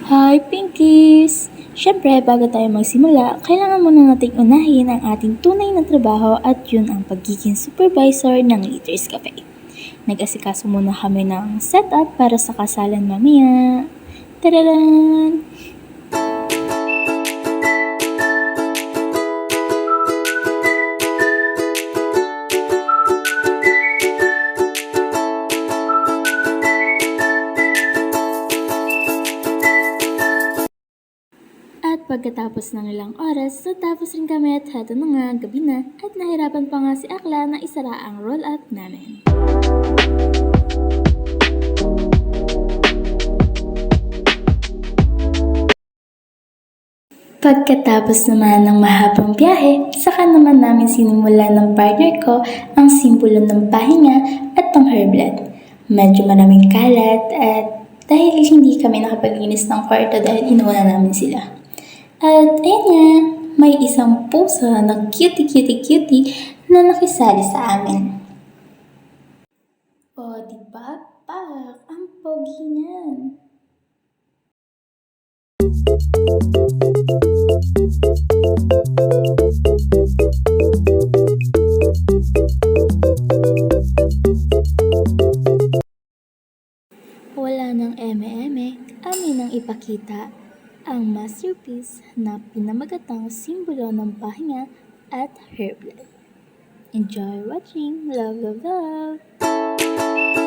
Hi, Pinkies! Siyempre, bago tayo magsimula, kailangan muna nating unahin ang ating tunay na trabaho at yun ang pagiging supervisor ng Leaders Cafe. Nag-asikaso muna kami ng setup para sa kasalan mamaya. Tararan! At pagkatapos ng ilang oras, natapos rin kami at heto na nga, gabi na, at nahirapan pa nga si Akla na isara ang roll-up namin. Pagkatapos naman ng mahabang biyahe, saka naman namin sinimula ng partner ko ang simbolo ng pahinga at pang-herblat. Medyo maraming kalat at dahil hindi kami nakapaglinis ng kwarto dahil inuuna namin sila. At ayun nga, may isang pusa na cutie na nakisali sa amin. O, diba? Pak! Ang pogi niyan! Wala nang eme-eme, amin ang ipakita ang masterpiece na pinamagatang simbolo ng pahinga at herblet. Enjoy watching! Love, love, love!